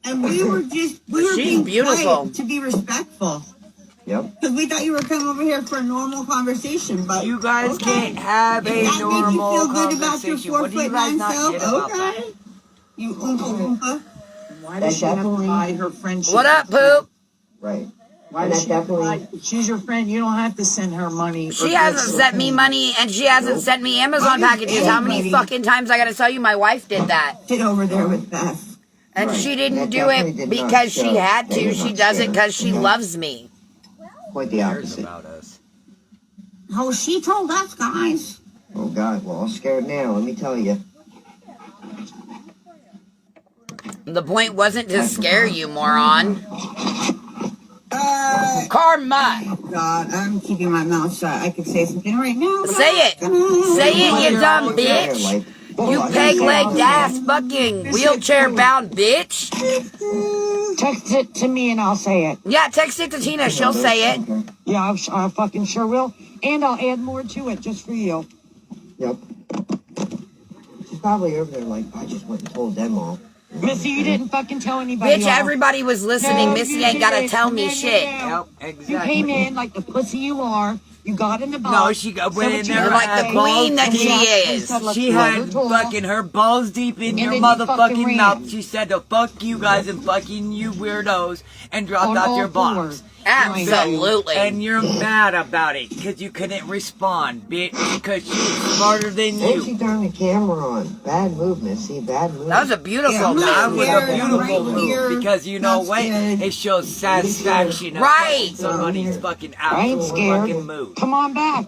And we were being quiet to be respectful. Yep. Because we thought you were coming over here for a normal conversation, but you guys can't have a normal conversation. What do you guys not get about that? You Oompa Loompa. Why does she have to hide her friendship? What up, Poop? Right. Why does she she's your friend. You don't have to send her money. She hasn't sent me money, and she hasn't sent me Amazon packages. How many fucking times I gotta tell you my wife did that? Sit over there with Beth. And she didn't do it because she had to. She does it because she loves me. Quite the opposite. About us. Oh, she told us, guys. Oh, God. Well, I'm scared now. Let me tell you. The point wasn't to scare you, moron. Karma. God, I'm keeping my mouth shut. I could say something right now. Say it. Say it, you dumb bitch. You peg-legged ass fucking wheelchair-bound bitch. Text it to me and I'll say it. Yeah, text it to Tina. She'll say it. Yeah, I fucking sure will. And I'll add more to it just for you. Yep. She's probably over there like, I just went and told them all. Missy, you didn't fucking tell anybody. Bitch, everybody was listening. Missy ain't gotta tell me shit. Yep, exactly. You came in like the pussy you are. You got in the box. No, she went in there like the queen that she is. She had fucking her balls deep in your motherfucking mouth. She said to fuck you guys and fucking you weirdos and dropped out your box. Absolutely. And you're mad about it because you couldn't respond, bitch, because she was smarter than And you. she turned the camera on. Bad movement. See, bad movement. That was a beautiful move. That was a beautiful move because you know what? It shows satisfaction of right. Somebody's fucking out. I ain't scared. Fucking move. Come on back.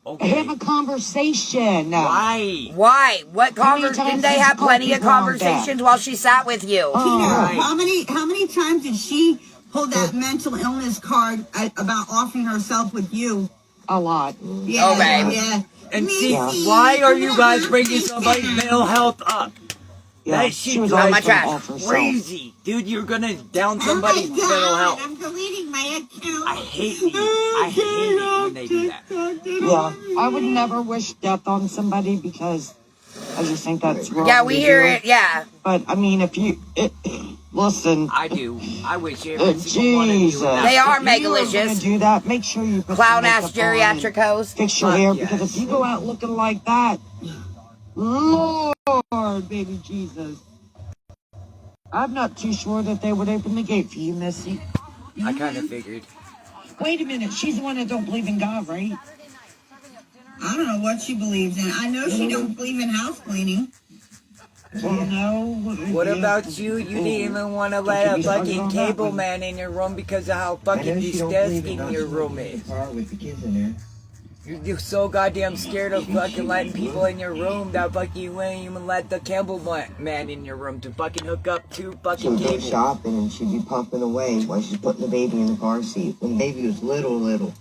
Okay. Have a conversation. Why? Why? What conversation? Didn't they have plenty of conversations while she sat with you? Tina, how many times did she pull that mental illness card about offering herself with you? A lot. Yeah, okay. Yeah. And see, why are you guys bringing somebody's mental health up? Yeah, that shit was on my trash. Crazy. Dude, you're gonna down somebody's mental health. I'm deleting my account. I hate you. I hate it when they do that. Yeah, I would never wish death on somebody because I just think that's wrong. Yeah, we hear it. Yeah. But I mean, if you listen, I do. I wish every single one of you Jesus, would They are if you are megalicious. gonna do that, make sure you put Clown some ass makeup on geriatric hoes. and fix your hair Yes. because if you go out looking like that, Lord, baby Jesus. I'm not too sure that they would open the gate for you, Missy. I kind of figured. Wait a minute, she's the one that don't believe in God, right? I don't know what she believes in. I know she don't believe in house cleaning. Well, no. What about you? You didn't even want to let a fucking cable man in your room because of how fucking disgusting your room is. With the kids in there. You're so goddamn scared of fucking letting people in your room that fucking you wouldn't even let the cable man in your room to fucking hook up two She fucking would go cables. shopping and she'd be pumping away while she's putting the baby in the car seat. When the baby was little.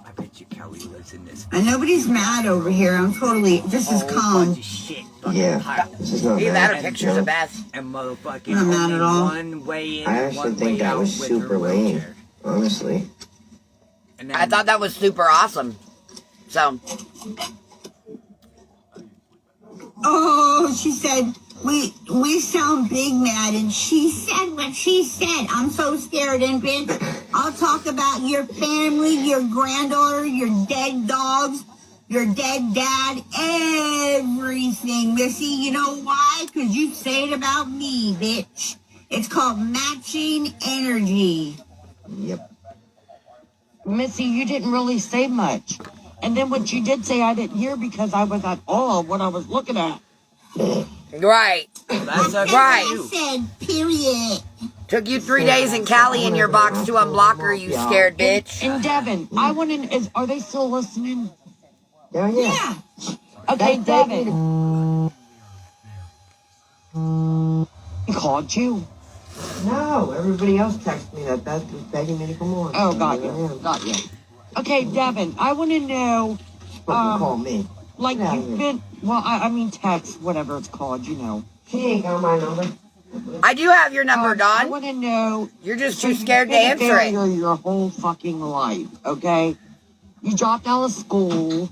I bet you Kelly lives in this. And nobody's mad over here. I'm totally just as calm. Bunch of shit fucking Yeah. pile. This is not Either bad. that or pictures of Beth. And motherfucking Not mad only at all. one way in, I actually one think way that out was with super her lame. wheelchair. Honestly. And then, I thought that was super awesome. So, Oh, she said, we sound big mad, and she said what she said. I'm so scared, and bitch, I'll talk about your family, your granddaughter, your dead dogs, your dead dad, everything, Missy. You know why? Because you say it about me, bitch. It's called matching energy. Yep. Missy, you didn't really say much. And then what you did say, I didn't hear because I was at awe of what I was looking at. right. that's That's Right. what I said, period. Took you 3 days in Cali in your box to unblock her, you scared bitch. And Devin, I want to, are they still listening? Yeah. Yeah. Okay, Devin. He called you. No, everybody else texted me that Beth was begging me to come on. Oh, got you. Got you. Okay, Devin, I want to know, Fucking call me. like Get out of you've here. been, well, I mean text, whatever it's called, you know. She ain't got my number. I do have your number, I Dawn. want to know. You're just So too scared to you've been answer a it. failure your whole fucking life, okay? You dropped out of school.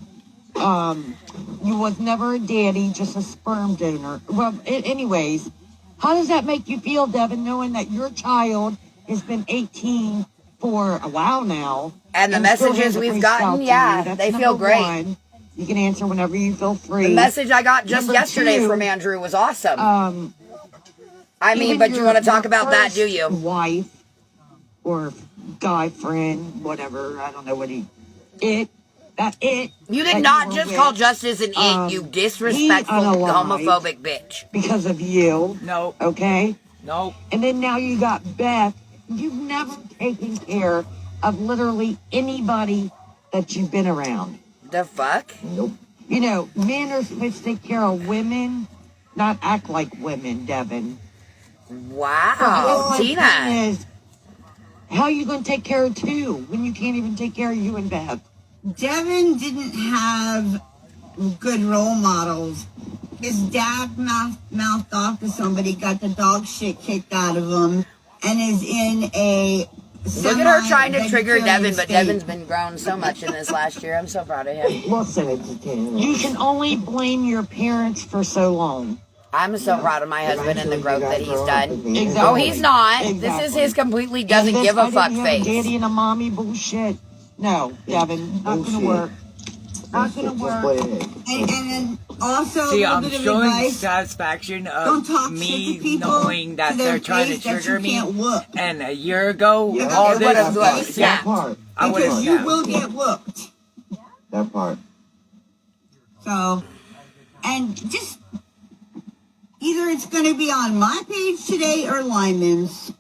you was never a daddy, just a sperm donor. Well, anyways, how does that make you feel, Devin, knowing that your child has been 18 for a while now? And the still messages hasn't we've reached gotten, out to yeah, you? That's they feel number great. one. You can answer whenever you feel free. The message I got just Number yesterday two, from Andrew was awesome. I mean, even but you your- want to talk your about that, do first you? Wife or guy friend, whatever. I don't know what You that did not you were just with, call Justice an it, you disrespectful, he unalived. homophobic bitch. because of you. No, Okay. no. And then now you got Beth. You've never taken care of literally anybody that you've been around. The fuck? Nope. You know, men are supposed to take care of women, not act like women, Devin. Wow, My Tina. thing is, how are you going to take care of two when you can't even take care of you and Beth? Devin didn't have good role models. His dad mouthed off to somebody, got the dog shit kicked out of him, and is in a Look at her trying to trigger semi-vegetarian Devin, but state. Devin's been grown so much in this last year. I'm so proud of him. We'll send it to Tina. You can only blame your parents for so long. I'm so proud of my husband and the growth that he's done. Exactly. Oh, he's not. This is Exactly. his completely doesn't And this give a I fuck didn't have a face. daddy and a mommy bullshit. No, Devin, not Bullshit. gonna work. Not gonna That's just what work. it is. And then also See, a little I'm bit of showing advice. satisfaction Don't of talk shit me to people knowing that to their they're trying to face that trigger you me. can't whoop. And a year ago, Yeah, all it would've this looked was that That snapped. part. I would have Because you will get whooped. That part. So, and just either it's going to be on my page today or Lyman's.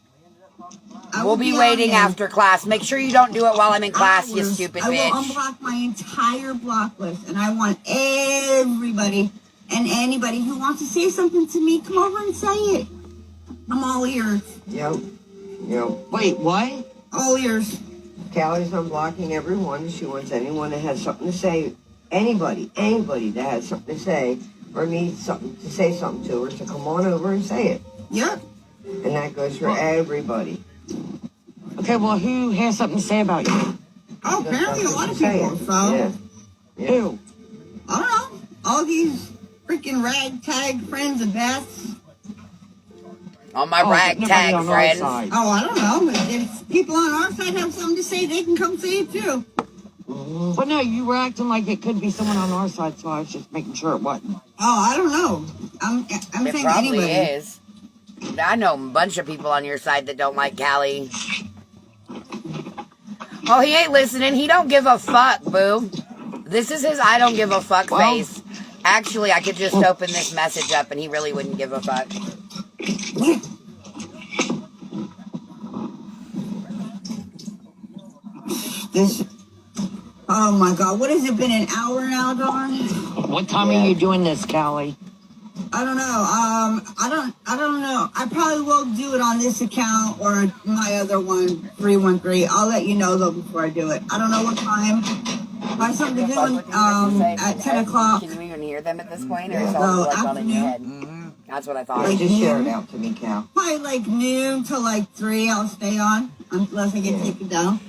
I We'll will be on waiting there. after class. Make sure you don't do it while I'm in class, you Hours. stupid I will bitch. unblock my entire block list, and I want everybody and anybody who wants to say something to me, come over and say it. I'm all ears. Yep. Yep. Wait, what? All ears. Callie's unblocking everyone. She wants anyone that has something to say, anybody that has something to say, or needs something to say something to her, to come on over and say it. Yep. And that goes for everybody. Okay, well, who has something to say about you? Oh, apparently a lot of Say people. it. So, Yeah. Yeah. Who? I don't know. All these freaking ragtag friends of Beth's. On my Oh, but nobody ragtag on our friends. side. Oh, I don't know. But if people on our side have something to say, they can come say it too. But no, you were acting like it could be someone on our side, so I was just making sure it wasn't. Oh, I don't know. I'm It saying probably anybody. is. I know a bunch of people on your side that don't like Callie. Oh, he ain't listening. He don't give a fuck, boo. This is his I don't give a fuck Well- face. Actually, I could just open this message up and he really wouldn't give a fuck. This. Oh my God! What has it been? An hour now, Dawn? What time are you doing this, Callie? I don't know. I don't know. I probably will do it on this account or my other one, 313. I'll let you know though before I do it. I don't know what time. I have something to do at 10 o'clock. Can you even hear them at this point, or is it So, all like on in your afternoon. head? That's what I thought. Just share it out to me, Cal. Probably like noon till like 3. I'll stay on unless I get taken down.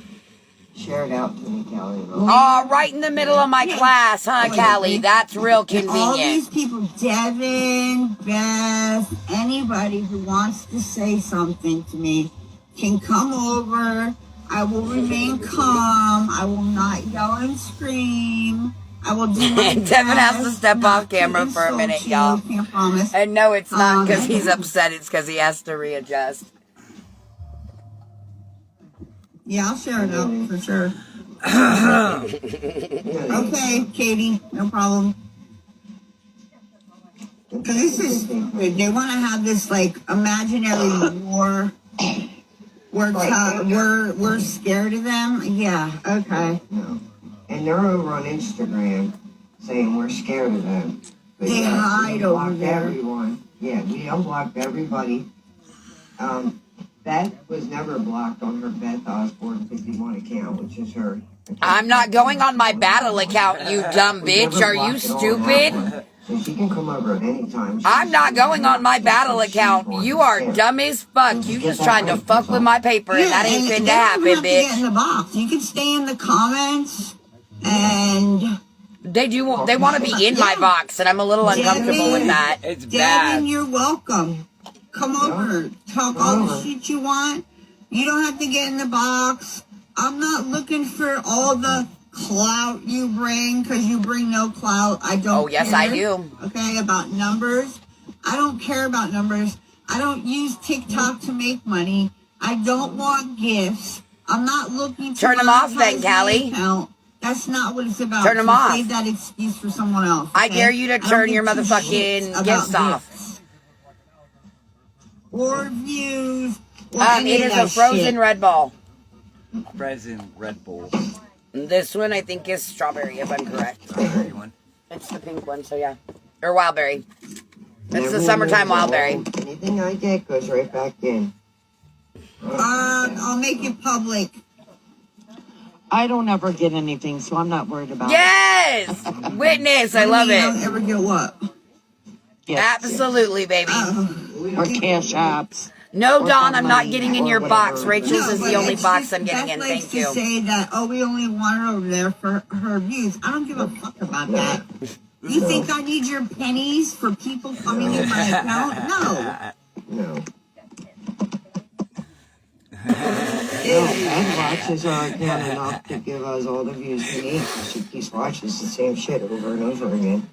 Share it out to me, Callie. Oh, right in the middle of my class, huh, Callie? That's real All these convenient. people, Devin, Beth, anybody who wants to say something to me can come over. I will remain calm. I will not yell and scream. I will do my Devin has to best step not off camera to for a insult minute, you. y'all. Can't promise. And no, it's not because he's upset. It's because he has to readjust. Yeah, I'll share it out for sure. Okay, Katie, no problem. Because this is, they want to have this like imaginary war. We're scared of them. Yeah. Okay. No. And they're over on Instagram saying we're scared of them. But They hide we over unblocked there. everyone. Yeah, we unblocked everybody. Beth was never blocked on her Beth Osborne 51 account, which is her account. I'm not going on my battle account, you dumb We bitch. never Are you blocked it on that stupid? one. So she can come over at any time. I'm not going on my battle account. You are dumb as fuck. You just trying to fuck with my paper, and that ain't finna happen, Get in bitch. the box. You can stay in the comments and They do. They want to be in my box, and I'm a little uncomfortable with that. It's Devin, bad. you're welcome. Come over. Talk all the shit you want. You don't have to get in the box. I'm not looking for all the clout you bring, because you bring no clout. I don't Oh, yes, care, I do. Okay, about numbers. I don't care about numbers. I don't use TikTok to make money. I don't want gifts. I'm not looking to Turn 'em off then, monetize my Callie. account. That's not what it's about. Turn 'em So off. Save that excuse for someone else. I okay? dare you to I don't turn give your two motherfucking shits about gifts off. gifts or views. Or It any of is that a frozen shit. Red Bull. Frozen Red Bull. This one I think is strawberry, if I'm correct. Strawberry one. It's the pink one, so yeah. Or wildberry. It's the Never summertime moves wildberry. along. Anything I get goes right back in. I'll make it public. I don't ever get anything, so I'm not worried about Yes! Witness, I love You don't it. ever get what? it. Absolutely, baby. Or cash apps. No, Or Dawn, I'm not money getting in or your box. whatever. Rachel's is but the only it's box just- I'm getting Beth in. likes Thank to you. say that, oh, we only want her over there for her views. I don't give a fuck about that. You think I need your pennies for people coming in my account? No. No. Beth watches our account enough to give us all the views we need. She keeps watching the same shit over and over again.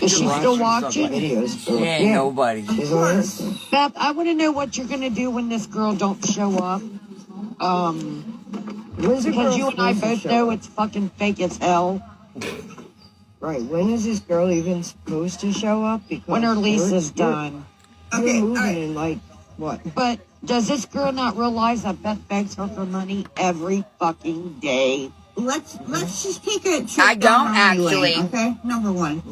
Is she still watching? Videos. She ain't nobody. She's on this. Beth, I want to know what you're going to do when this girl don't show up. When's the girl Because you and I supposed to both show know up? it's fucking fake as hell. Right, when is this girl even supposed to show up? Because When her lease you're- is done. You're Okay, moving all right. in like, what? But does this girl not realize that Beth begs her for money every fucking day? Let's just take a trip I down don't memory actually. lane, okay, number one.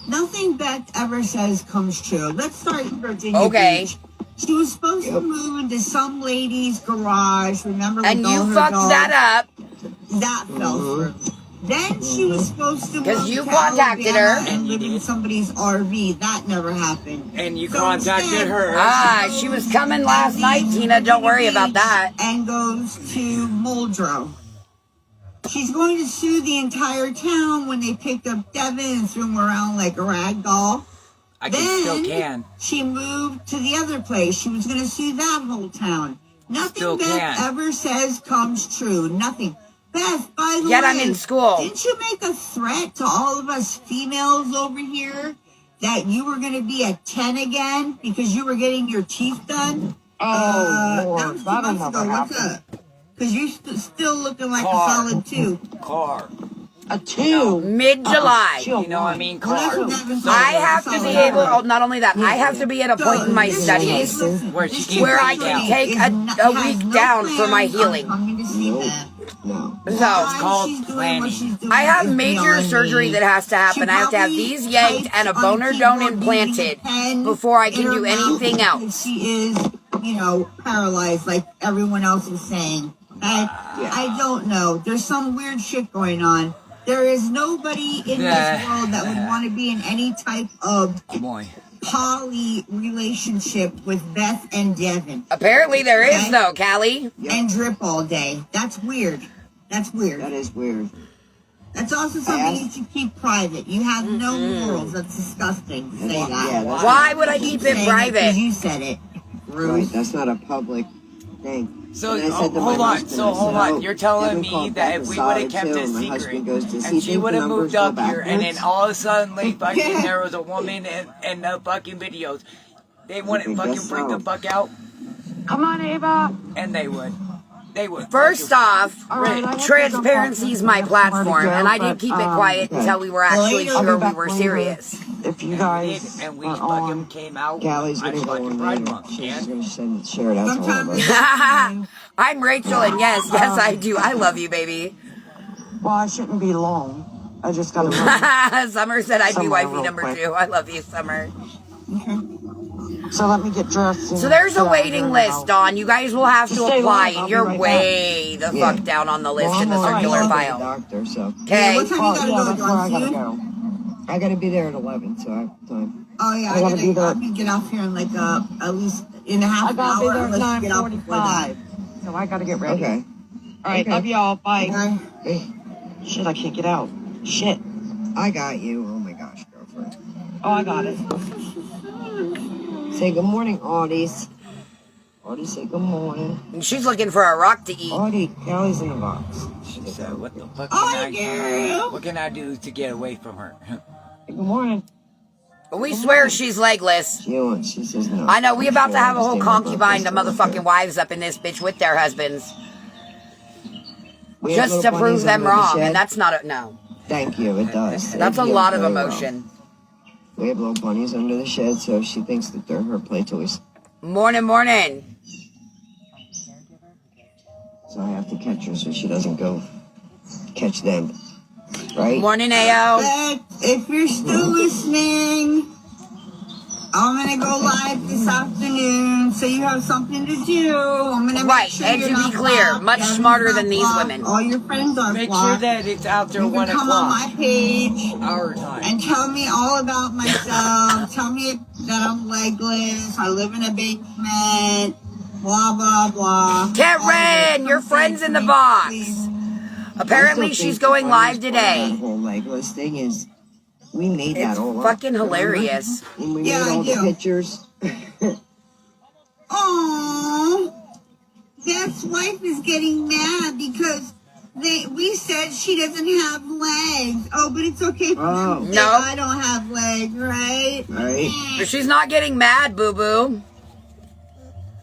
Nothing Beth ever says comes true. Let's start in Virginia Okay. Beach. She was supposed to move into some lady's garage. Remember? with And all you her fucked dogs? that up. That fell through. Then she was supposed to 'Cause move you to contacted Alabama her. and live in somebody's RV. That never happened. And you So contacted instead, her. Ah, she was coming last night, Tina. Don't worry about that. And goes to Muldrow. She's going to sue the entire town when they picked up Devin and threw him around like a rag doll. I Then still can. she moved to the other place. She was going to sue that whole town. Nothing Still Beth can. ever says comes true. Nothing. Beth, by the Yet way, I'm in school. didn't you make a threat to all of us females over here that you were going to be a 10 again because you were getting your teeth done? Oh, Lord, that was 2 that'll months never ago. What's happen. up? Because you're still looking like Car. a solid 2. Car. A 2. Mid-July. You know what I mean? Well, that's Car. what Devin said. I have to be Solid able, car. oh, not only that, I have to be at a point in my This studies chick, listen, Where she this can chick where I take can out. take a week down for my healing. Coming to see Beth. No. So, called She's doing what planning. she's doing I have is major beyond surgery me. that has to happen. She I have to have probably these yanked types and a on boner keyboard dome using implanted a pen before I in can her do mouth anything because else. She is, paralyzed like everyone else is saying. I don't know. There's some weird shit going on. There is nobody in this world that would want to be in any type of Boy. poly relationship with Beth and Devin Apparently there is though, Callie. and drip all day. That's weird. That's weird. That is weird. That's also something you should keep private. You have no morals. That's disgusting to say that. Yeah, that's Why would I keep it Saying private? 'cause you said it. right. Rude. That's not a public thing. So, And I said to my hold on. husband, So, I said, hold on. "Oh, You're telling Devin me called that back if a we would have solid kept two, it and my secret, husband goes, "Does he and she think would the have moved numbers go up here, and then backwards?" all of a sudden, like, fucking, there was a woman in the fucking videos, they wouldn't think fucking that's bring the so. fuck out, Come on, Ava. and they would. They would. First off, All right, I have to transparency is my jump off. I have somewhere platform, to go, and I did but, keep it quiet until we were actually later. I'll be sure we back were later. serious. If you we guys did, and we are fucking on. came out. Callie's I gonna go fucking on Pride later. Month, She's man. gonna share it out to all of Sometimes us. I'm Rachel, and yes, I do. I love you, baby. Well, I shouldn't be long. I just got to run. Summer said I'd be Somewhere wifey real number quick. 2. I love you, Summer. So let me get dressed. and So there's a get out of waiting here list, now. Dawn. You guys will have to Stay apply, live, I'll and be you're right way the Yeah. fuck down on the list Well, in the I'm circular already file. at the doctor, so Okay? what time Oh, you gotta yeah, go, that's where I John? gotta Soon? go. I gotta be there at 11, so I have time. Oh yeah, I gotta be there. I can get off here in like at least in a I half gotta be hour. there at Unless you get off before that. 9:45. So I gotta get ready. Okay. All right, Okay. love y'all. Bye. Okay. Hey. Shit, I can't get out. Shit. I got you. Oh my gosh, girlfriend. Oh, I got it. Say good morning, Audie's. Audie, say good morning. And she's looking for a rock to eat. Audie, Callie's in the box. She said, what the fuck Oh, can girl. what can I do to get away from her? Say good morning. We swear she's legless. She says no. I know, we about to have a whole Stay concubine, the in the box. motherfucking wives up in this bitch with their husbands. We have Just to little prove bunnies them under the wrong, shed. and that's not a, no. Thank you, it does. That's a Thank you lot of very well. emotion. We have little bunnies under the shed, so she thinks that they're her play toys. Morning, morning. So I have to catch her so she doesn't go catch them. Right? Morning, Ao. But if you're still listening, I'm gonna go live this afternoon, so you have something to do. I'm gonna Right, make sure and you're to be not clear, blocked. much Devin's smarter not than these blocked. women. All your friends are Make sure blocked. that it's after You 1 can come on o'clock. my page Our time. and tell me all about myself. Tell me that I'm legless. I live in a basement. Blah blah blah. Karen, your friend's in the box. Please. Apparently, I still she's think the going live funniest part of today. That whole legless thing is we made that It's all up. fucking remember? hilarious. When we Yeah, made I all the do. pictures. Aww. Beth's wife is getting mad because we said she doesn't have legs. Oh, but it's okay for Oh. them to say No. I don't have legs, right? Right? She's not getting mad, boo-boo.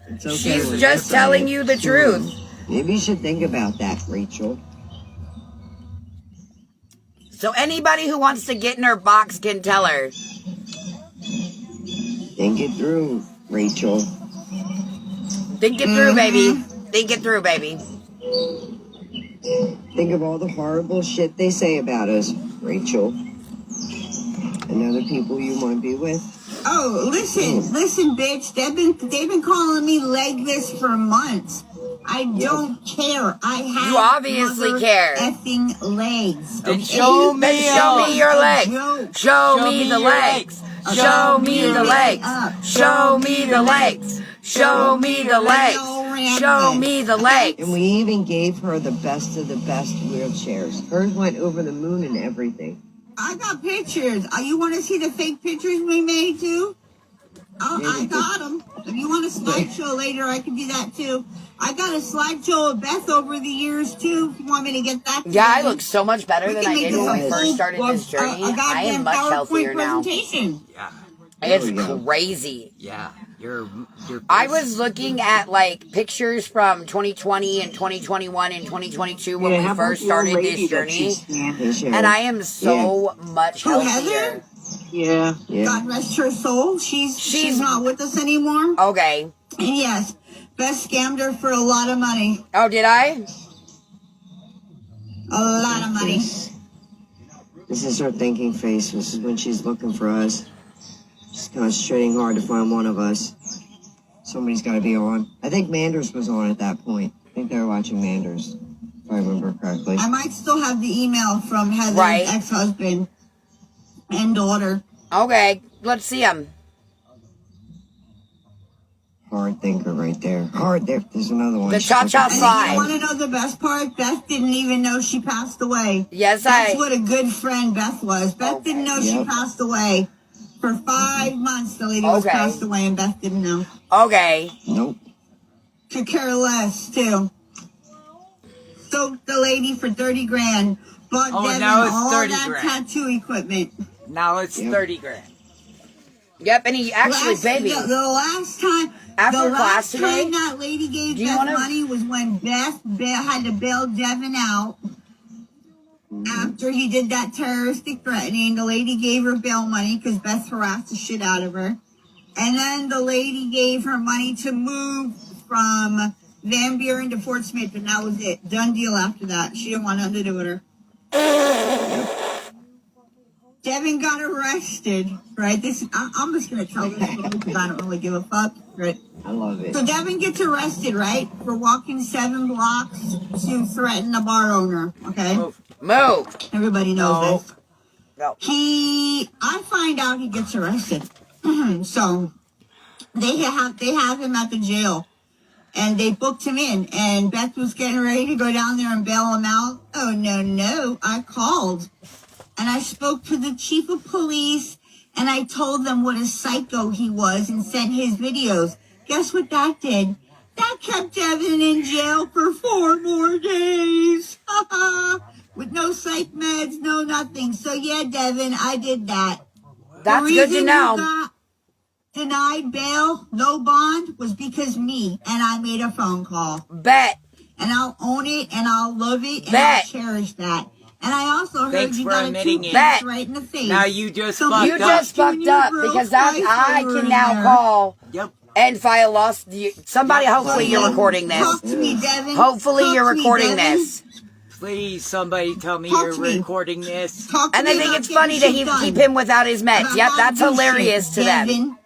It's okay She's when just you say telling it. you the truth. Maybe you should think about that, Rachel. So anybody who wants to get in her box can tell her. Think it through, Rachel. Think it through, baby. Think it through, baby. Think of all the horrible shit they say about us, Rachel. And other people you want to be with. Oh, listen, bitch. They've been calling me legless for months. I don't care. I have You obviously mother care. effing legs. Then Okay? show me That's Show me your a legs. joke. Show me the legs. Show me the legs. Show me the legs. Show me the legs. Show me the legs. And we even gave her the best of the best wheelchairs. Hers went over the moon and everything. I got pictures. You want to see the fake pictures we made too? I got them. If you want a slideshow later, I can do that too. I got a slideshow of Beth over the years too. If you want me to get that. Yeah, I together. look so much better We than can I make did this when a I first full- started this journey. a I goddamn am much PowerPoint healthier now. presentation. Yeah. It's There we go. crazy. Yeah. You're I was looking at like pictures from 2020 and 2021 and 2022 when we first started this journey, Hey, Sharon. and I am so much Who, healthier. Heather? Yeah. Yeah. God rest her soul. She's not with us anymore. Okay. And yes, Beth scammed her for a lot of money. Oh, did I? A lot of money. This is her thinking face. This is when she's looking for us. She's concentrating hard to find one of us. Somebody's got to be on. I think Manders was on at that point. I think they were watching Manders, if I remember correctly. I might still have the email from Heather's Right. ex-husband and daughter. Okay. Let's see him. Hard thinker right there. Hard there. There's another one. The cha-cha And you slide. want to know the best part? Beth didn't even know she passed away. Yes, That's I. what a good friend Beth was. Beth didn't know she Yep. passed away. For 5 months, the lady was Okay. passed away, and Beth didn't know. Okay. Nope. Could care less, too. Soaked the lady for 30 grand. Bought Oh, Devin now it's all 30 that grand. tattoo equipment. Now it's Yep. 30 grand. Yep, and he actually, baby. The last time, After the class last today, time that lady gave do you Beth wanna- money was when Beth had to bail Devin out. After he did that terroristic threatening, the lady gave her bail money because Beth harassed the shit out of her. And then the lady gave her money to move from Van Buren to Fort Smith, and that was it. Done deal after that. She didn't want nothing to do with her. Devin got arrested, right? I'm just going to tell this story because I don't really give a fuck, right? I love it. So Devin gets arrested, right? For walking 7 blocks to threaten a bar owner, okay? Move. Everybody knows this. No. I find out he gets arrested. So they have him at the jail, and they booked him in. And Beth was getting ready to go down there and bail him out. Oh no! I called and I spoke to the chief of police, and I told them what a psycho he was and sent his videos. Guess what that did? That kept Devin in jail for 4 more days. With no psych meds, no nothing. So yeah, Devin, I did that. That's The good to reason know. you got denied bail, no bond, was because me, and I made a phone call. Bet. And I'll own it, and I'll love it, and Bet. I'll cherish that. And I also heard Thanks you for got a admitting it. Bet. right in the face. Now you just So fucked You up. just fucked up because that I can now call Yep. and file loss. Somebody, hopefully you're recording Talk this. to me, Devin. Hopefully Talk you're to me, recording Devin. this. Please, somebody tell me Talk you're to me. recording this. Talk to And me they think about it's funny to getting shit done. keep him without his meds. About Yep, how that's to do hilarious shit, to them. Devin.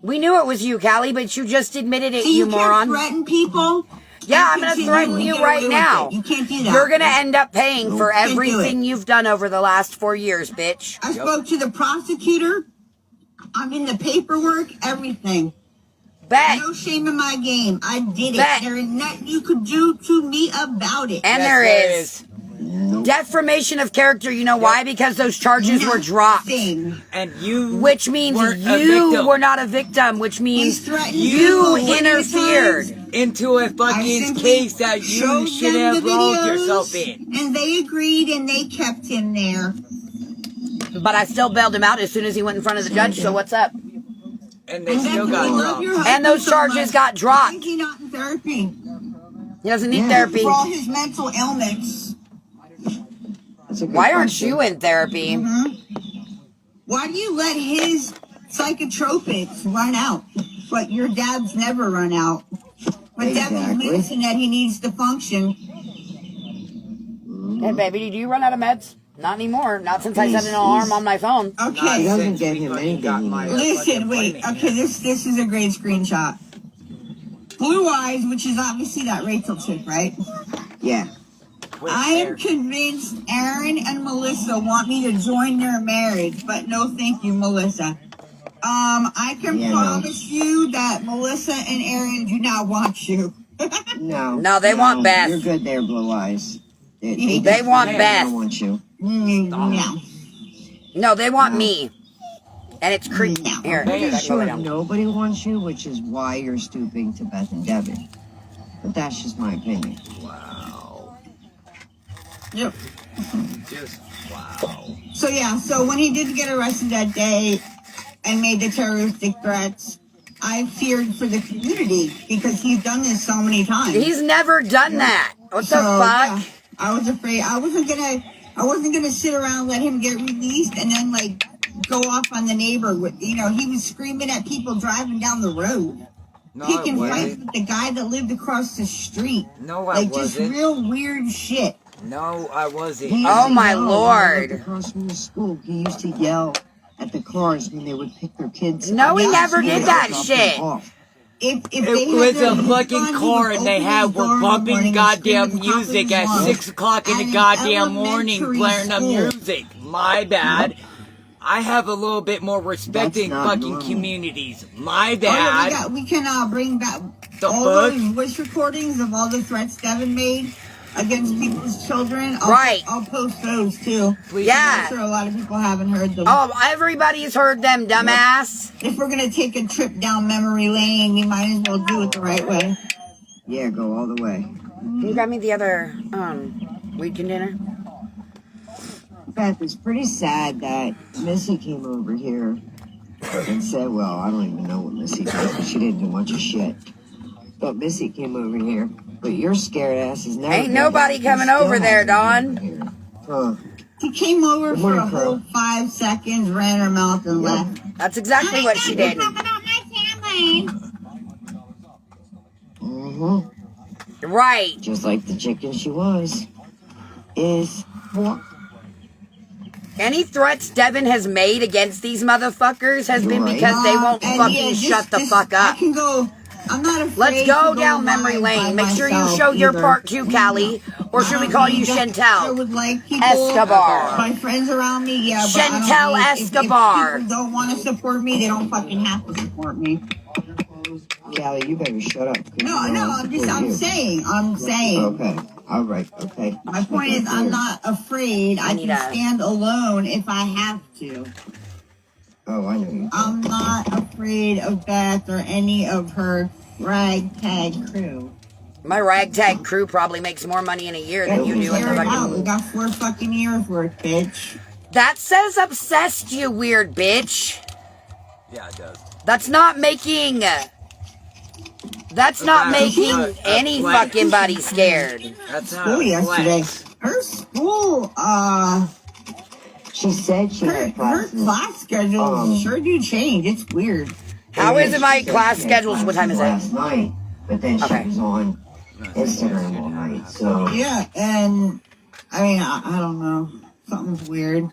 We knew it was you, Callie, but you just admitted it, So you you moron. can't threaten people? Yeah, and I'm going to continually threaten you get right away with now. it. You can't do that. You're going to end up paying for Can't do everything it. you've done over the last 4 years, bitch. I spoke to the prosecutor. I'm in the paperwork, everything. Bet. No shame in my game. I did it. Bet. There is nothing you could do to me about it. And Yes, there there is. Defamation of character, you know why? Because those charges were dropped. Nothing. And you Which means weren't a you victim. were not a victim, which He's means threatened you people many interfered. times. into a I fucking simply case that you showed should them have the rolled videos, yourself in. and they agreed, and they kept him there. But I still bailed him out as soon as he went in front of the judge, so what's up? And they And still then got you love dropped. your husband And those so charges much. got dropped. Why is he not in therapy? He doesn't need Yeah. therapy. For all his mental ailments. That's a good Why aren't question. you in therapy? Why do you let his psychotropics run out, but your dad's never run out? But Devin's Exactly. medicine that he needs to function. Hey, baby, did you run out of meds? Not anymore. Not since I set an He's- alarm on my phone. He Okay, doesn't Since give we him fucking anything got he my needs. listen, wait. fucking Okay, this is a great screenshot. Blue Eyes, which is obviously that Rachel chick, right? Yeah. Quit I am there. convinced Aaron and Melissa want me to join their marriage, but no thank you, Melissa. I can Yeah, no. promise you that Melissa and Aaron do not want you. No. No, they want Beth. You're good there, Blue Eyes. They want They Beth. don't want you. No. No, they want me. And it's creepy. No. Here, I'm pretty here, sure go down. nobody wants you, which is why you're stooping to Beth and Devin. But that's just my opinion. Yep. Just wow. So yeah, so when he did get arrested that day and made the terroristic threats, I feared for the community because he's done this so many times. He's never done that. What the So, fuck? yeah, I was afraid. I wasn't gonna sit around and let him get released and then like go off on the neighbor with he was screaming at people driving down the road. No, I Picking fights wasn't. with the guy that lived across the street. No, I Like just wasn't. real weird shit. No, I wasn't. He Oh, used to my yell when I Lord. lived across from the school, he used to yell at the cars when they would pick their kids No, up. he Yeah, never yeah, did that Drop them shit. off. If It they was had their a heat fucking on, he car would and they open had his door were in the bumping morning and goddamn scream at the top of music his at lungs. 6 o'clock in At the an goddamn morning, elementary blaring the school. music. My bad. I have a little bit more respect That's in not fucking normal. communities. My Oh, yeah, bad. we can bring back The all fuck? those voice recordings of all the threats Devin made against people's children. Right. I'll post those too. Please. Yeah. I'm sure a lot of people haven't heard them. Oh, everybody's heard them, dumbass. If we're gonna take a trip down memory lane, we might as well do it the right way. Yeah, go all the way. Can you grab me the other weed container? Beth, it's pretty sad that Missy came over here and said, well, I don't even know what Missy did, but she didn't do much of shit. But Missy came over here, but your scared ass is never Ain't been nobody here. You coming still over there, haven't Dawn. been here. Huh. She came over Good for morning, a whole Crow. 5 seconds, ran her mouth and left. That's exactly what she did. Mm-hmm. Right. Just like the chicken she was. Is what? Any threats Devin has made against these motherfuckers has been Right. because they won't And fucking yeah, shut the fuck I up. can go. I'm not afraid. Let's to go down memory live by lane. Make sure you myself show your either. part too, Callie. Or should we call you I Chantel? would like people, Escobar. my friends around me, yeah. But I don't Chantel need- Escobar. If people don't want to support me, they don't fucking have to support me. Callie, you better shut up. 'cause No, you know no, I'll I'm support you. saying. Okay. All right. Okay. My point is, I'm not afraid. I need can a- stand alone if I have to. Oh, I know you. I'm not afraid of Beth or any of her ragtag crew. My ragtag crew probably makes more money in a year than you do in the Clear it out. We fucking... got 4 fucking years worth, bitch. That says obsessed, you weird bitch. Yeah, it does. That's not making... That's not That's making what a any flex. fucking body scared. That's not School a yesterday. flex. Her school, She said she her had classes. class schedule sure do change. It's weird. How is it my She said class she had schedules? What time is classes it? Last night, but then Okay. she was on Instagram all night. So Yeah, and I mean, I don't know. Something's weird.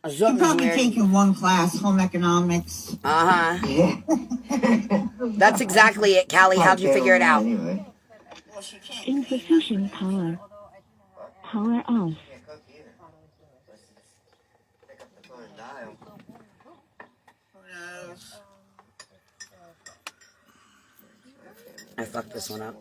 She's Something's probably weird. taking one class, home economics. Uh-huh. yeah. That's exactly it, Callie. How'd you figure it out? Anyway. Well, she can't. Insufficient power. Power off. Who knows? I fucked this one up.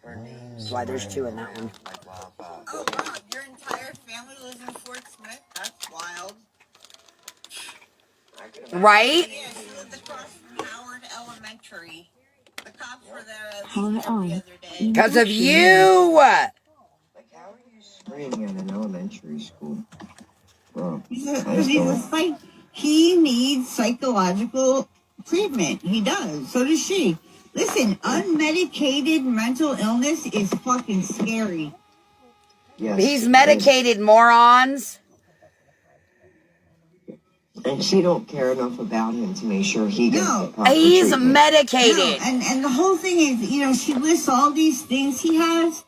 That's why there's 2 in that one. Oh wow, your entire family lives in Fort Smith? That's wild. Right? Yeah, she lived across from Howard Elementary. The cops were there at Power least every on. other day. Because of you! Like, how are you screaming in an elementary school? Bro, Because he needs psychological treatment. He does. So does she. Listen, unmedicated mental illness is fucking scary. yes, He's it is. medicated, morons. And she don't care enough about him to make sure he gets No. the proper He's treatment. medicated. No, and the whole thing is, she lists all these things he has.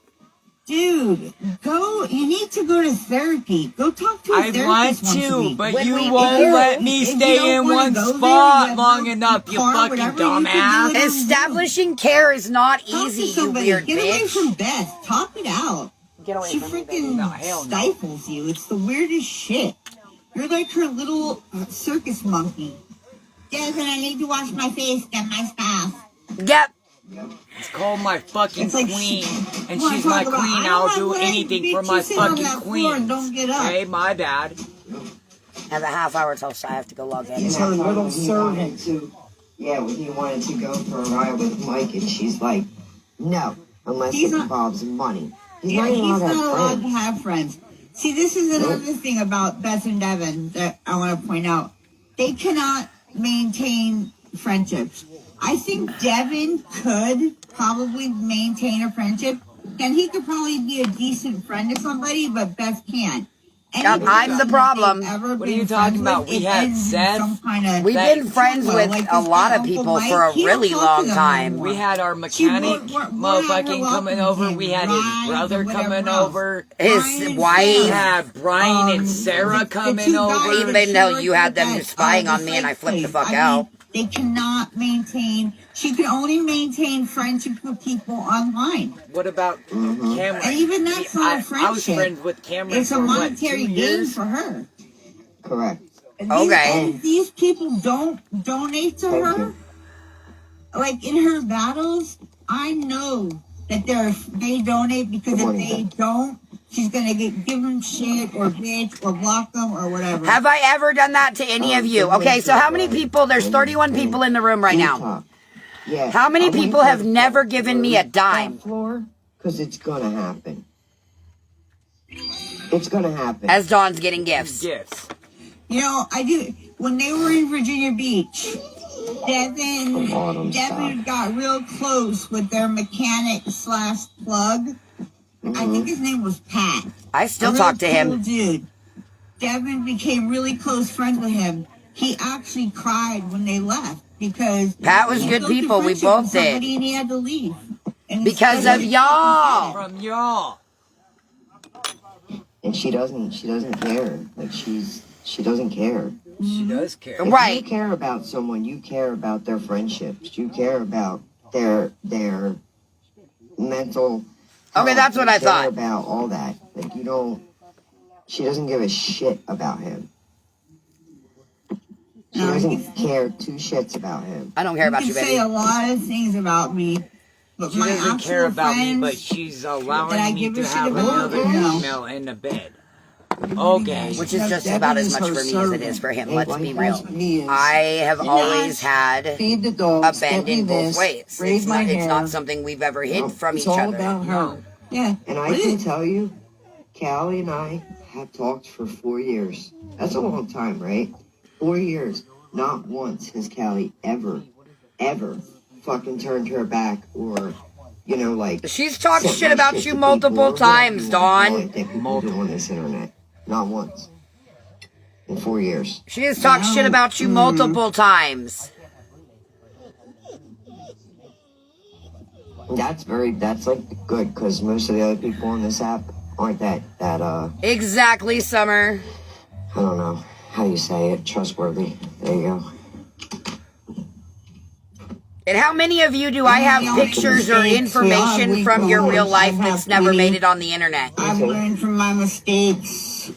Dude, you need to go to therapy. Go talk to a I therapist want once a to, week. but When you we- won't if let me if you stay don't in wanna one go there, you spot have long no enough, you car, fucking whatever, you can do dumbass. it. Establishing care is not Talk easy, to you somebody. weird Get away bitch. from Beth. Talk it out. Get away She from me, baby. freaking No, hell no. stifles you. It's the weirdest shit. You're like her little circus monkey. Jasmine, I need to wash my face, get my stuff. Yep. It's called my fucking It's like queen, and Wanna she's my talk about, queen. I don't I'll have do legs, anything bitch, for you my sit on fucking that floor and queen. don't get up. Okay, my bad. Have a half hour till I have to go log in. It's her little servant. When he wanted to go for a ride with Mike, and she's like, no, unless He's it not- involves money. He's Yeah, not even he's allowed to not have allowed to friends. have friends. See, this is another thing about Beth and Devin that I want to point out. They cannot maintain friendships. I think Devin could probably maintain a friendship, and he could probably be a decent friend to somebody, but Beth can't. Yep, I'm the problem. What are you talking about? We had Seth. We've been friends with a lot of people for a really long time. We had our mechanic motherfucking coming over. We had his brother coming over. His We wife, had Brian and Sarah coming over. even though you had them spying on me and I flipped the fuck out. They cannot maintain. She can only maintain friendships with people online. What about Cameron? And even that's not a I was friendship. friends with Cameron It's a for monetary 2 gain years? for her. Correct. And Okay. and these people don't donate to Thank her. you. Like in her battles, I know that they donate because Good if morning, they Ben. don't, she's gonna give them shit or bitch or block them or whatever. have I ever done that to any of you? Okay, so how many people? There's 31 people in the room right now. Utah. Yeah. How many people have never given me a dime? Floor? Because it's gonna happen. It's gonna happen. As Dawn's getting gifts. Gifts. I do. When they were in Virginia Beach, Devin Autumn got real close with their mechanic / plug. I think his name was Pat. I still A talk to real cool him. dude. Devin became really close friends with him. He actually cried when they left because Pat was he good built a people. We friendship both with did. somebody And he had to leave. And Because instead of y'all. From y'all. And she doesn't care. Like she doesn't care. She does care. If Right. you care about someone, you care about their friendships. You care about their mental Okay, health. that's what You I care thought. about all that. Like she doesn't give a shit about him. She No, doesn't care 2 shits about him. I don't care about you you, can say baby. a lot of things about me, But She my doesn't actual care about me, friends but she's that I allowing me give to a shit have about, another no. female in the bed. Okay. Which is just Devin about as is much her for me as it servant. is for him. Hey, Let's why be he real. has what he is. I have always had Feed the a dogs. bend get me in both this, ways. braid It's my not, it's hair. not something we've ever hid No, from it's each all other. about her. Yeah. And I can tell you, Callie and I have talked for 4 years. That's a long time, right? 4 years. Not once has Callie ever fucking turned her back or, you know, like... She's talked sent shit my about shit you to multiple people or whatever times, you wanna call Dawn. it that people do on this internet. Not once. In 4 years. She has talked shit about you multiple times. That's like good, because most of the other people on this app aren't that Exactly, Summer. I don't know how you say it, trustworthy. There you go. And how many of you do I have pictures or information from your real life that's never made it on the internet? I've learned from my mistakes.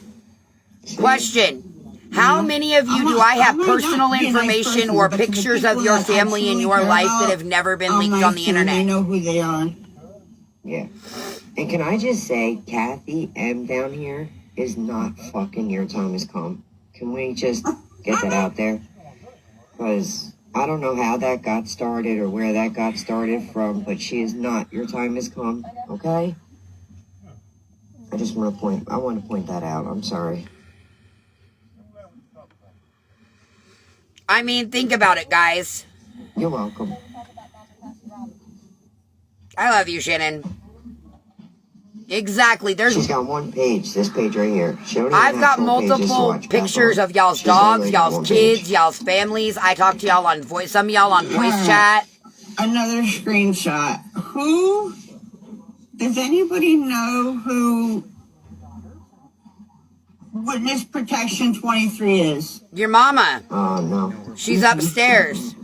Question. How many of you do I have personal information or pictures of your family in your life that have never been leaked on the They internet? know who they are. Yeah. And can I just say, Kathy M down here is not fucking Your Time Has Come. Can we just get that out there? Because I don't know how that got started or where that got started from, but she is not Your Time Has Come, okay? I want to point that out. I'm sorry. I mean, think about it, guys. You're welcome. I love you, Shannon. Exactly. She's got one page, this page right here. She don't even I've have got 4 pages to multiple watch back pictures on. of y'all's She's dogs, literally got y'all's one kids, page. y'all's families. I talk to y'all on voice. Some of y'all on voice chat. Another screenshot. Who does anybody know who Witness Protection 23 is? Your mama. Oh, no. She's upstairs.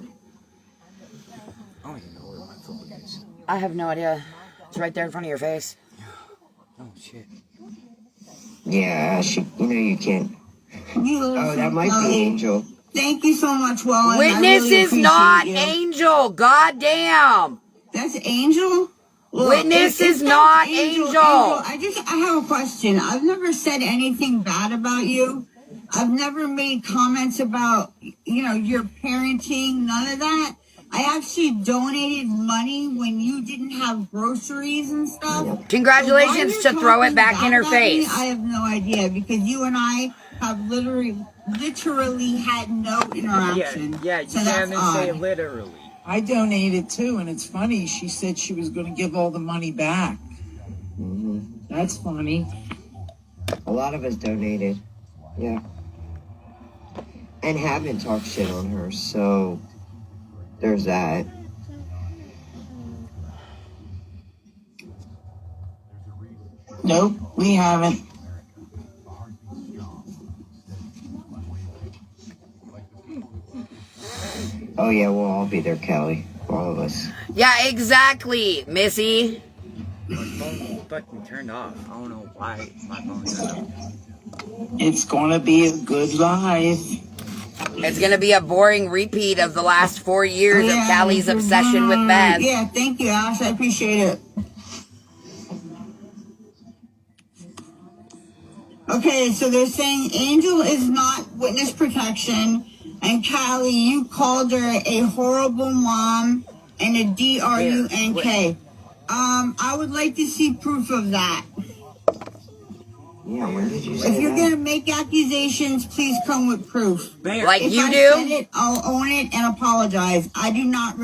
I don't even know where my phone is. I have no idea. It's right there in front of your face. Oh, shit. Yeah, you can't. You Oh, that might be Angel. Thank you so much, Wallen. Witness I really is not appreciate you. Angel. God damn. That's Angel? Look, Witness if is that's not Angel. I have a question. I've never said anything bad about you. I've never made comments about, your parenting, none of that. I actually donated money when you didn't have groceries and stuff. Congratulations So to why throw you're it back talking in her bad about me, face. I have no idea, because you and I have literally had no interaction. Yeah, you So that's can't even say odd. literally. I donated too, and it's funny. She said she was going to give all the money back. That's funny. A lot of us donated. Yeah. And haven't talked shit on her, so there's that. Nope, we haven't. Oh, yeah, we'll all be there, Kelly. All of us. Yeah, exactly, Missy. My phone fucking turned off. I don't know why my phone turned off. It's going to be a good life. It's going to be a boring repeat of the last 4 years of Callie's obsession with Beth. Yeah, thank you, Ash. I appreciate it. Okay, so they're saying Angel is not witness protection, and Callie, you called her a horrible mom and a DRUNK. I would like to see proof of that. Yeah, when did you say If you're that? gonna make accusations, please come with proof. Like If you I do? said it, I'll own it and apologize. I do not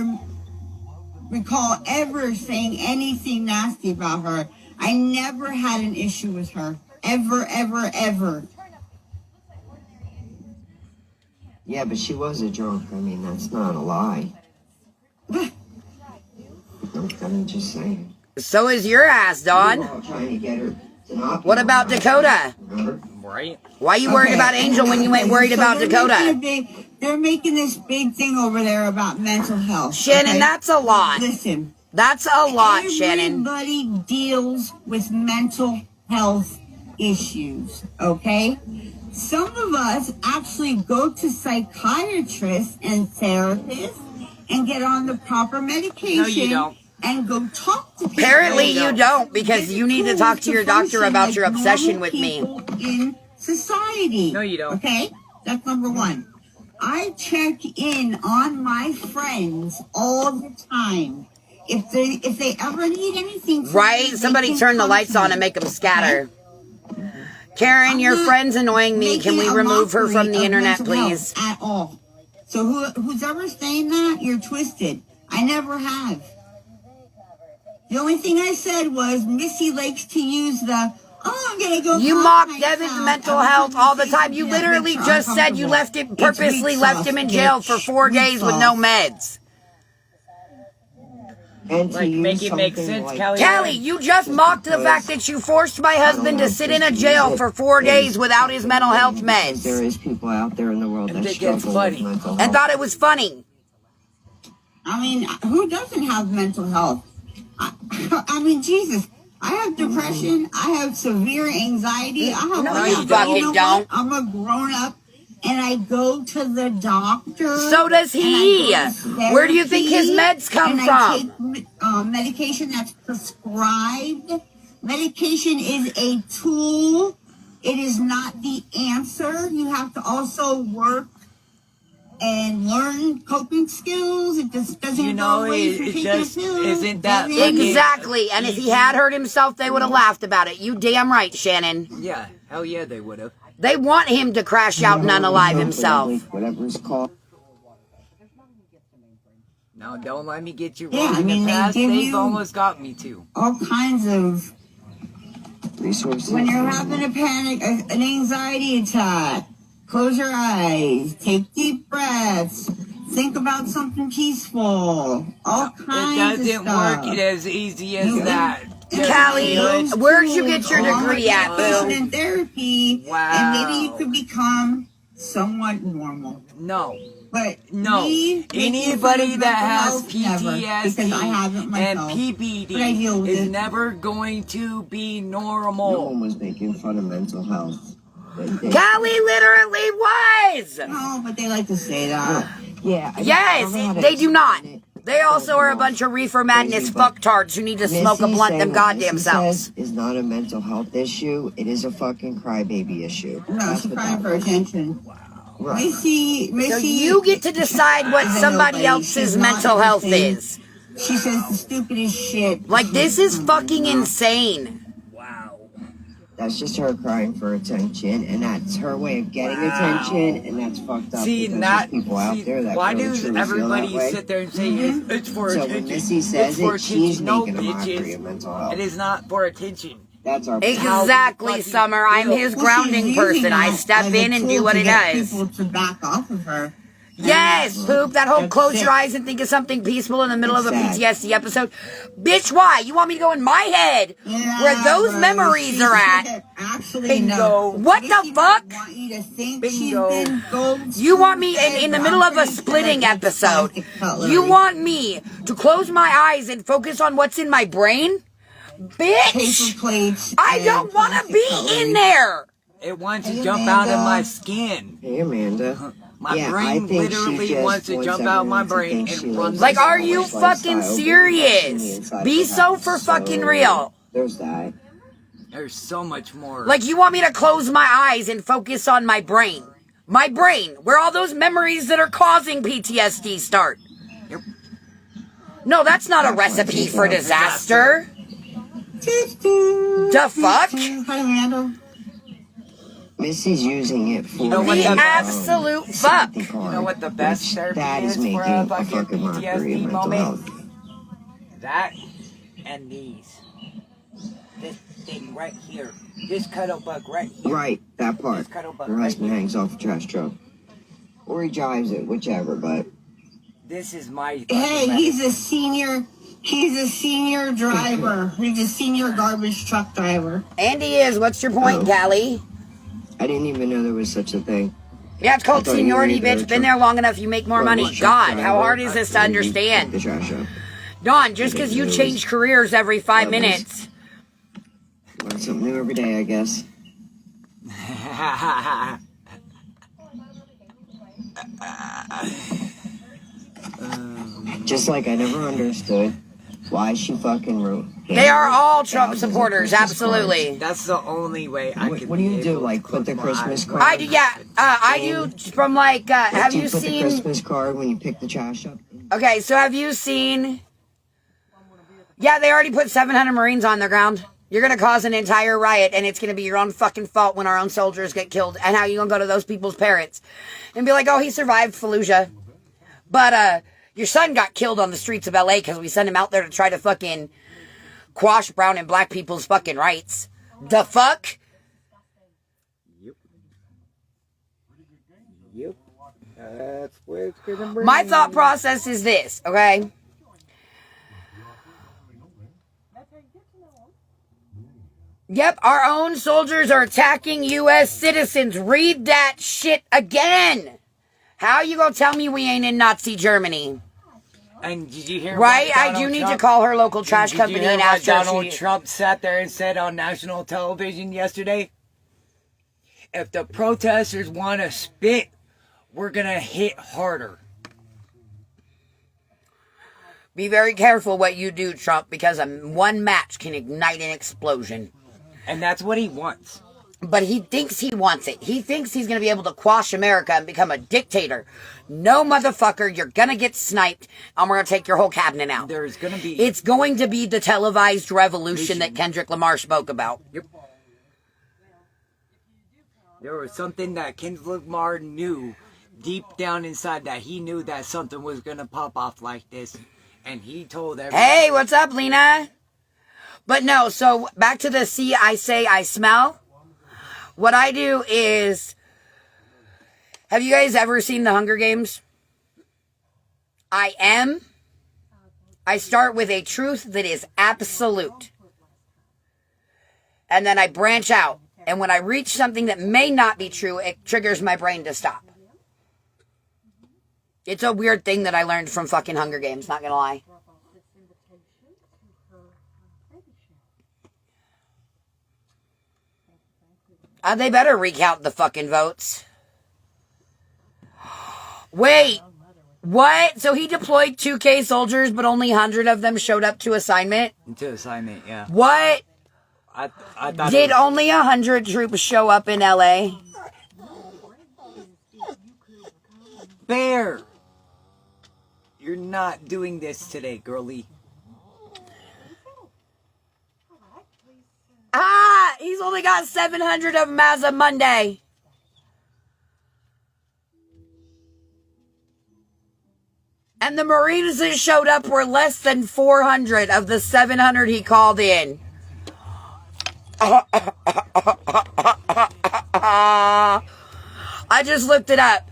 recall ever saying anything nasty about her. I never had an issue with her. Ever, ever, ever. Yeah, but she was a drunk. I mean, that's not a lie. I'm just saying. So is your ass, We were Dawn. all trying to get her to not be What about on that, Dakota? remember? Right? Why you worried about Angel when you ain't worried about Dakota? They're making this big thing over there about mental health. Shannon, okay? that's a lot. Listen. That's a lot, Shannon. Everybody deals with mental health issues, okay? Some of us actually go to psychiatrists and therapists and get on the proper medication No, you don't. and go talk to people. Apparently you don't, because you need to talk to your doctor about your Function like obsession normal with me. people in society. No, you don't. Okay? That's number one. I check in on my friends all the time. If they ever need anything from Right? me, they Somebody can turn the come lights to on me. and make them scatter. Karen, I'm your not friend's annoying me. Can we making a remove her from mockery the of internet, mental health please? At all. So who's ever saying that, you're twisted. I never have. The only thing I said was Missy likes to use the, I'm gonna go. You calm mock myself Devin's mental every health time all the say time. You something that literally makes her just said you uncomfortable. left him, It's purposely weak left sauce, him in jail for bitch. 4 Weak days with no sauce. meds. And to Like, use make it make something sense, like Kelly. Callie, you just mocked the fact that you forced my husband to sit in a jail for 4 days without his mental health Because there meds. is people out there in the world And that think it's struggle with funny. mental And health. thought it was funny. I mean, who doesn't have mental health? I mean, Jesus. I have depression. I have severe anxiety. I have. No, you but fucking know don't. what? I'm a grown up, and I go to the doctor. So does he. and I go to Where do you think his therapy, meds come and from? I take medication that's prescribed. Medication is a tool. It is not the answer. You have to also work and learn coping skills. It just doesn't You know, go away if you it take just that pill. isn't that Devin. fucking- Exactly. And if he had hurt himself, they would have laughed about it. You damn right, Shannon. Yeah, hell yeah, they would have. They want him to crash out and unalive himself. Whatever it's called. No, don't let me get you Yeah, wrong. I In mean, the they past, give they've you- almost got me too. All kinds of. Resources. When you're having a panic, an anxiety attack, close your eyes, take deep breaths, think about something peaceful. All It kinds of doesn't stuff. work as easy as You- that. Callie, Those where'd you tools get your along degree with at, medication Boo? and therapy, Wow. and maybe you could become somewhat normal. No. But No, me, making fun anybody of that mental has health, never, PTSD because I have it and myself. But I deal with PBD is it. never going to be No normal. one was making fun of mental health. Callie literally was! No, but they like to say that. Yeah. Yes, they do not. They also are a bunch of reefer madness fucktards who need to smoke a blunt them goddamn selves. Is not a mental health issue. It is a fucking crybaby issue. No, That's she's what crying that for was. attention. Right. Missy, So you get to decide what somebody else's mental health is. She says the stupidest shit. Like, this is fucking insane. That's just her crying for attention, and that's her way of getting attention, and that's fucked up. See, because not. there's people out See, there that why really does truly feel everybody that way. sit there and say it's for So attention? when Missy says it's for it, she's attention. No, making a mockery bitches. of mental health. It is not for attention. That's our Exactly, fucking Summer. I'm feel. his Well, grounding she's person. using I that step as a in and tool do what to it get does. People to back off of her. Yes, Poop. That whole That's close it. your eyes and think of something peaceful in the middle of a Exactly. PTSD episode. Bitch, why? You want me to go in my head Yeah, where those but memories she are at? said, Actually, Bingo. no. What the Missy fuck? might want you to think Bingo. she's been gold You want me spoon-fed, in the but middle I'm of a pretty sure splitting that's episode. plastic cutlery. You want me to close my eyes and focus on what's in my brain? Bitch! paper plates. I and don't want to plastic be cutlery. in there! It wants to Hey, jump out of Amanda. my skin. Hey, Amanda. My Yeah, I brain think she literally just wants to wants jump out of my everyone to brain think she and run. lives Like, a are you lifestyle, fucking but what's on the serious? inside Be of the so house. for fucking So, real. There's that. There's so much more. Like, you want me to close my eyes and focus on my brain. My brain, where all those memories that are causing PTSD start. Yep. No, that's not a recipe for disaster. The fuck? Hi, Amanda. Missy's using it for You know what The the- absolute fuck. You know what the best therapy that is is making for a a fucking fucking mockery of PTSD mental moment? health. That and these. This thing right here. This cuddle bug right here. Right, that part. This cuddle bug Her right husband here. hangs off a trash truck. Or he drives it, whichever, but This is my fucking Hey, medicine. he's a senior. He's a senior driver. He's a senior garbage truck driver. And he is. What's your point, Callie? I didn't even know there was such a thing. Yeah, it's called I thought you seniority, were either bitch. a Been there long enough, you make more money. garbage truck God, how driver, hard is this to and you pick understand? the trash up. Dawn, just because you change careers every 5 Levels. minutes. Learn something new every day, I guess. Just like I never understood Why is she fucking rude? They are all Trump supporters, absolutely. That's the only way I What, can. what do you be do? able Like to put the close my Christmas eyes. card? I do, yeah. I do from like, have Do you you put the seen, Christmas card when you pick the trash up? okay, so have you seen, yeah, they already put 700 Marines on the ground. You're going to cause an entire riot, and it's going to be your own fucking fault when our own soldiers get killed. And how you going to go to those people's parents and be like, oh, he survived Fallujah. But, your son got killed on the streets of LA because we sent him out there to try to fucking quash brown and black people's fucking rights. The fuck? Yep. That's where it's gonna bring. My thought process is this, okay? Yep, our own soldiers are attacking U.S. citizens. Read that shit again. How you gonna tell me we ain't in Nazi Germany? And did you hear? Right? what I Donald do need to Trump- call her local trash Did company you hear and what ask her if Donald she... Trump sat there and said on national television yesterday? If the protesters want to spit, we're gonna hit harder. Be very careful what you do, Trump, because one match can ignite an explosion. And that's what he wants. But he thinks he wants it. He thinks he's going to be able to quash America and become a dictator. No, motherfucker, you're going to get sniped, and we're going to take your whole cabinet out. There's gonna be. It's going to be the televised revolution that Kendrick Lamar spoke about. Yep. There was something that Kendrick Lamar knew deep down inside that he knew that something was gonna pop off like this, and he told everyone. Hey, what's up, Lena? But no, so back to the see, I say, I smell. What I do is, have you guys ever seen The Hunger Games? I start with a truth that is absolute. And then I branch out. And when I reach something that may not be true, it triggers my brain to stop. It's a weird thing that I learned from fucking Hunger Games, not gonna lie. They better recount the fucking votes. Wait, what? So he deployed 2K soldiers, but only 100 of them showed up to assignment? To assignment, yeah. What? I thought. Did only 100 troops show up in LA? Bear, you're not doing this today, girlie. He's only got 700 of them as of Monday. And the Marines that showed up were less than 400 of the 700 he called in. I just looked it up.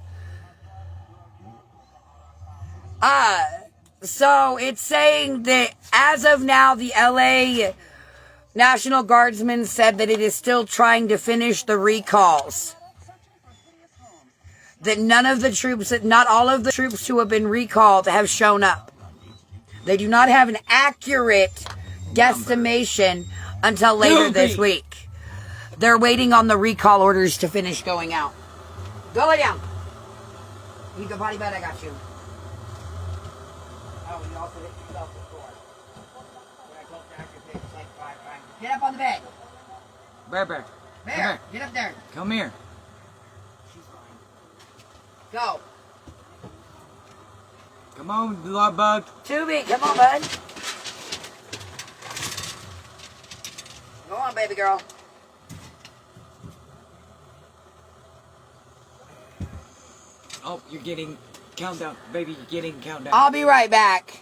So it's saying that as of now, the LA National Guardsmen said that it is still trying to finish the recalls. That not all of the troops who have been recalled have shown up. They do not have an accurate guesstimation until later this week. They're waiting on the recall orders to finish going out. Go lay down. You can potty bed, I got you. Oh, you also hit yourself before. Get up on the bed. Bear, come Bear, here. get up there. Come here. Go. Come on, blood bug. Tubi, come on, bud. Go on, baby girl. Oh, you're getting countdown, baby. You're getting countdown. I'll be right back.